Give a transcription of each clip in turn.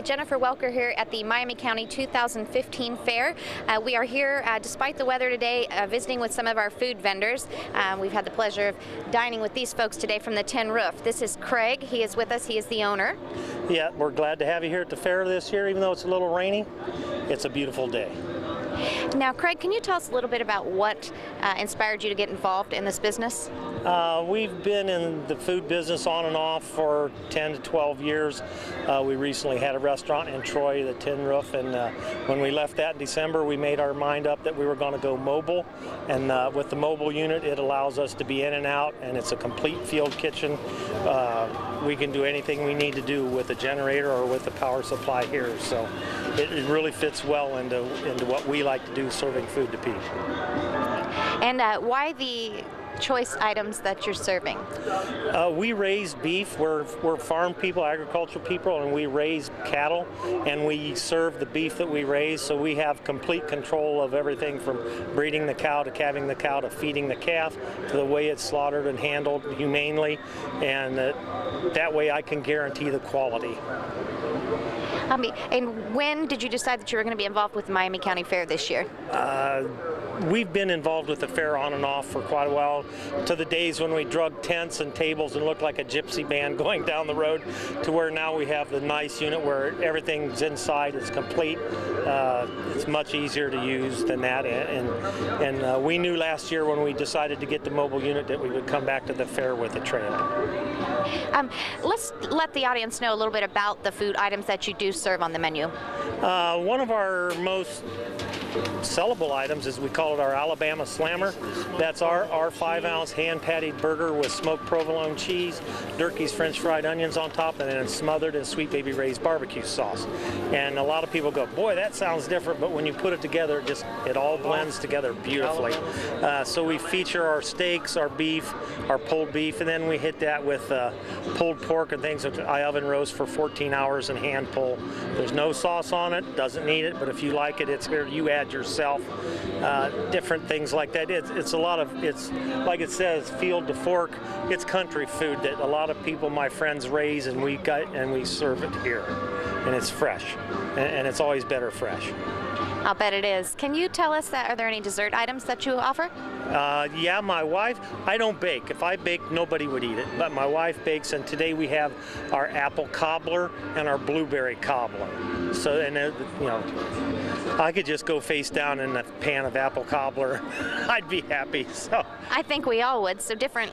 Hi, Jennifer Welker here at the Miami County 2015 Fair. We are here, despite the weather today, visiting with some of our food vendors. We've had the pleasure of dining with these folks today from the Tin Roof. This is Craig. He is with us. He is the owner. Yeah, we're glad to have you here at the fair this year, even though it's a little rainy. It's a beautiful day. Now, Craig, can you tell us a little bit about what inspired you to get involved in this business? We've been in the food business on and off for 10 to 12 years. We recently had a restaurant in Troy, the Tin Roof, and when we left that in December, we made our mind up that we were going to go mobile. And with the mobile unit, it allows us to be in and out, and it's a complete field kitchen. We can do anything we need to do with a generator or with the power supply here. So it really fits well into what we like to do, serving food to people. And why the choice items that you're serving? We raise beef. We're farm people, agricultural people, and we raise cattle, and we serve the beef that we raise, so we have complete control of everything from breeding the cow to calving the cow to feeding the calf to the way it's slaughtered and handled humanely, and that way I can guarantee the quality. And when did you decide that you were going to be involved with the Miami County Fair this year? We've been involved with the fair on and off for quite a while, to the days when we drug tents and tables and looked like a gypsy band going down the road, to where now we have the nice unit where everything's inside, it's complete. It's much easier to use than that, and we knew last year when we decided to get the mobile unit that we would come back to the fair with a trailer. Let's let the audience know a little bit about the food items that you do serve on the menu. One of our most sellable items is, we call it our Alabama Slammer. That's our 5-ounce hand-patted burger with smoked provolone cheese, Durkee's French fried onions on top, and then smothered in Sweet Baby Ray's barbecue sauce. And a lot of people go, boy, that sounds different, but when you put it together, it all blends together beautifully. So we feature our steaks, our beef, our pulled beef, and then we hit that with pulled pork and things that I oven roast for 14 hours and hand pull. There's no sauce on it, doesn't need it, but if you like it, it's here. You add yourself, different things like that. It's a lot of, it's like it says, field to fork. It's country food that a lot of people, my friends, raise, and we serve it here, and it's fresh, and it's always better fresh. I'll bet it is. Can you tell us are there any dessert items that you offer? Yeah, my wife, I don't bake. If I bake, nobody would eat it, but my wife bakes, and today we have our apple cobbler and our blueberry cobbler. So, and you know, I could just go face down in a pan of apple cobbler. I'd be happy. So I think we all would. So different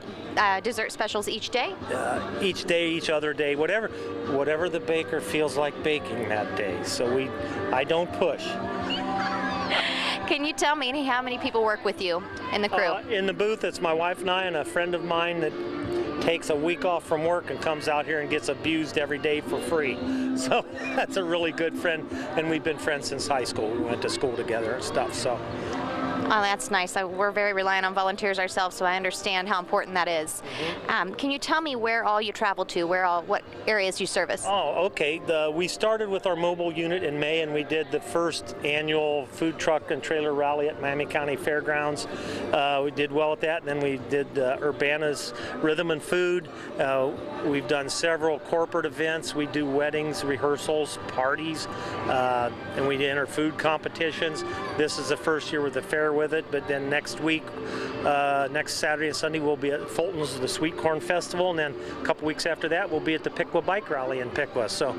dessert specials each day? Each day, each other day, whatever the baker feels like baking that day. So I don't push. Can you tell me how many people work with you in the crew? In the booth, it's my wife and I and a friend of mine that takes a week off from work and comes out here and gets abused every day for free. So that's a really good friend, and we've been friends since high school. We went to school together and stuff. So. Oh, that's nice. We're very reliant on volunteers ourselves, so I understand how important that is. Mm-hmm. Can you tell me where all you travel to, what areas you service? Oh, okay. We started with our mobile unit in May, and we did the first annual food truck and trailer rally at Miami County Fairgrounds. We did well at that, and then we did Urbana's Rhythm and Food. We've done several corporate events. We do weddings, rehearsals, parties, and we enter food competitions. This is the first year with the fair with it, but then next week, next Saturday and Sunday, we'll be at Fulton's, the Sweet Corn Festival, and then a couple weeks after that, we'll be at the Piqua Bike Rally in Piqua. So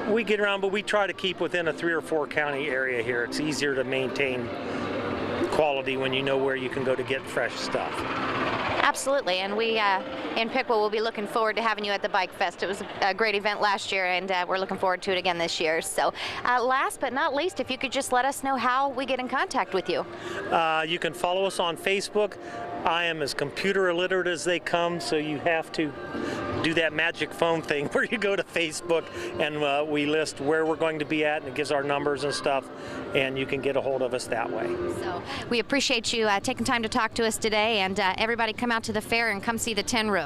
we get around, but we try to keep within a 3 or 4 county area here. It's easier to maintain quality when you know where you can go to get fresh stuff. Absolutely, and we in Piqua will be looking forward to having you at the Bike Fest. It was a great event last year, and we're looking forward to it again this year. So last but not least, if you could just let us know how we get in contact with you. You can follow us on Facebook. I am as computer illiterate as they come, so you have to do that magic phone thing where you go to Facebook and we list where we're going to be at, and it gives our numbers and stuff, and you can get a hold of us that way. So we appreciate you taking time to talk to us today, and everybody come out to the fair and come see the Tin Roof.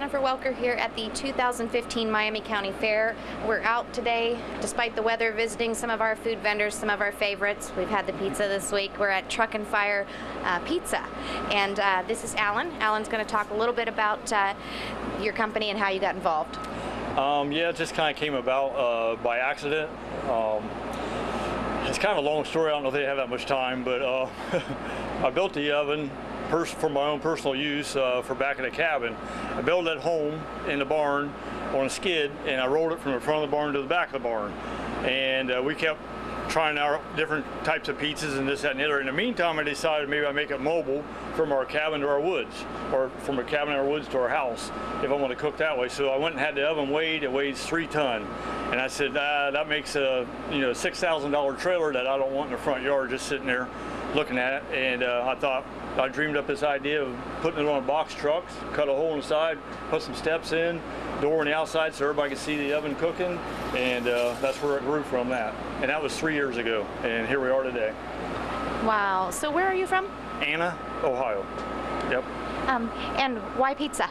Jennifer Welker here at the 2015 Miami County Fair. We're out today, despite the weather, visiting some of our food vendors, some of our favorites. We've had the pizza this week. We're at Truck and Fire Pizza. And this is Alan. Alan's going to talk a little bit about your company and how you got involved. Yeah, it just kind of came about by accident. It's kind of a long story. I don't know if they have that much time, but I built the oven for my own personal use for back in the cabin. I built it at home in the barn on a skid, and I rolled it from the front of the barn to the back of the barn. And we kept trying out different types of pizzas and this, that, and the other. In the meantime, I decided maybe I'd make it mobile from our cabin to our woods, or from our cabin in our woods to our house, if I want to cook that way. So I went and had the oven weighed. It weighs 3 tons. And I said, that makes a $6,000 trailer that I don't want in the front yard just sitting there looking at it. And I dreamed up this idea of putting it on a box truck, cut a hole in the side, put some steps in, door on the outside so everybody could see the oven cooking, and that's where it grew from that. And that was 3 years ago, and here we are today. Wow. So where are you from? Anna, Ohio. Yep. And why pizza?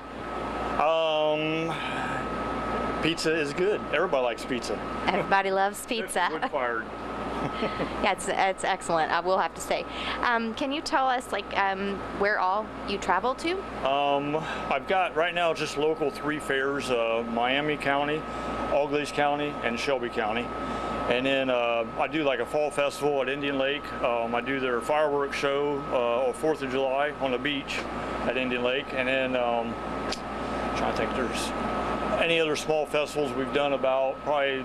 Pizza is good. Everybody likes pizza. Everybody loves pizza. Wood-fired. Yeah, it's excellent, I will have to say. Can you tell us where all you travel to? I've got right now just local 3 fairs, Miami County, Auglaize County, and Shelby County. And then I do like a fall festival at Indian Lake. I do their fireworks show on 4th of July on the beach at Indian Lake. And then I'm trying to think if there's any other small festivals. We've done probably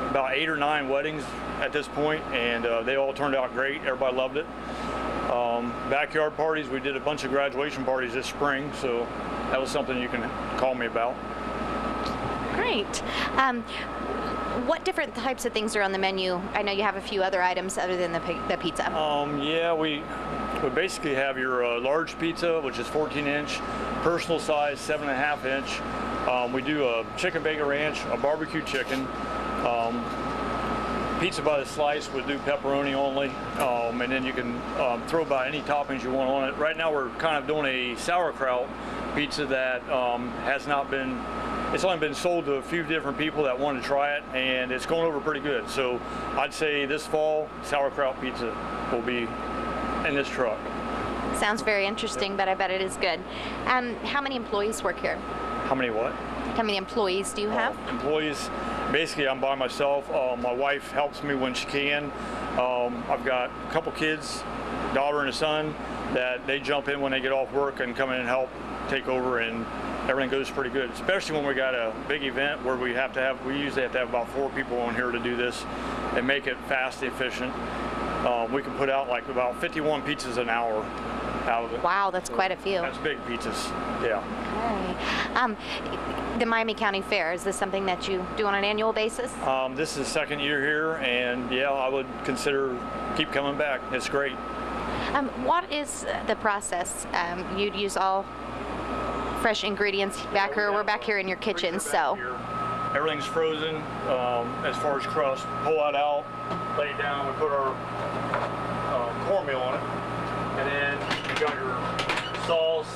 about 8 or 9 weddings at this point, and they all turned out great. Everybody loved it. Backyard parties, we did a bunch of graduation parties this spring, so that was something you can call me about. Great. What different types of things are on the menu? I know you have a few other items other than the pizza. Yeah, we basically have your large pizza, which is 14-inch, personal size 7.5 inch. We do a chicken bacon ranch, a barbecue chicken. Pizza by the slice would do pepperoni only, and then you can throw about any toppings you want on it. Right now we're kind of doing a sauerkraut pizza that it's only been sold to a few different people that want to try it, and it's going over pretty good. So I'd say this fall, sauerkraut pizza will be in this truck. Sounds very interesting, but I bet it is good. How many employees work here? How many what? How many employees do you have? Employees, basically I'm by myself. My wife helps me when she can. I've got a couple kids, daughter and a son, that they jump in when they get off work and come in and help take over, and everything goes pretty good, especially when we got a big event where we usually have to have about 4 people on here to do this and make it fast and efficient. We can put out like about 51 pizzas an hour out of it. Wow, that's quite a few. That's big pizzas, yeah. Okay. The Miami County Fair, is this something that you do on an annual basis? This is the 2nd year here, and yeah, I would consider keep coming back. It's great. What is the process? You'd use all fresh ingredients back here. We're back here in your kitchen, so. Everything's frozen as far as crust. Pull that out, lay it down, we put our cornmeal on it, and then you got your sauce,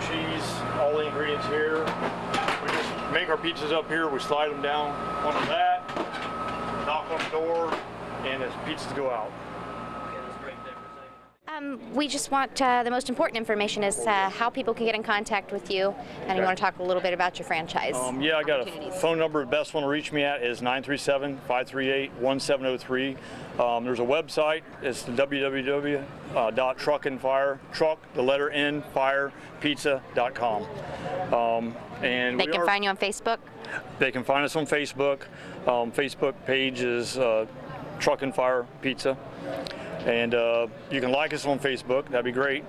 cheese, all the ingredients here. We just make our pizzas up here, we slide them down onto that, knock on the door, and the pizzas go out. We just want the most important information is how people can get in contact with you, and you want to talk a little bit about your franchise. Yeah, I got a phone number. The best one to reach me at is 937-538-1703. There's a website. It's www.truckandfirepizza.com. And they can find you on Facebook? They can find us on Facebook. Facebook page is Truck and Fire Pizza. And you can like us on Facebook, that'd be great.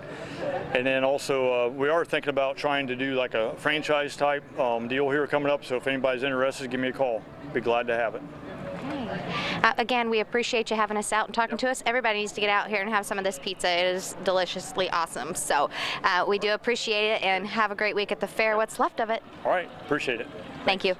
And then also we are thinking about trying to do like a franchise type deal here coming up, so if anybody's interested, give me a call. Be glad to have it. Okay. Again, we appreciate you having us out and talking to us. Everybody needs to get out here and have some of this pizza. It is deliciously awesome. So we do appreciate it, and have a great week at the fair, what's left of it. All right, appreciate it. Thank you.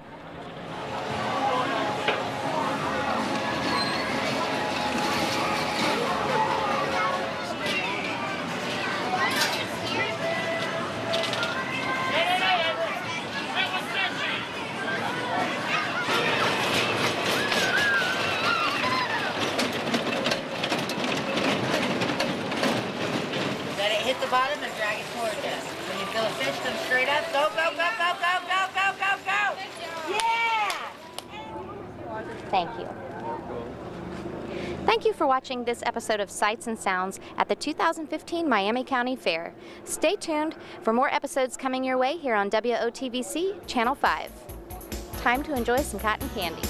bottom and drag it toward you. When you feel a fish come straight up, go, go, go, go, go, go, go, go, go! Yeah! Thank you. Thank you for watching this episode of Sights and Sounds at the 2015 Miami County Fair. Stay tuned for more episodes coming your way here on WOTVC Channel 5. Time to enjoy some cotton candy.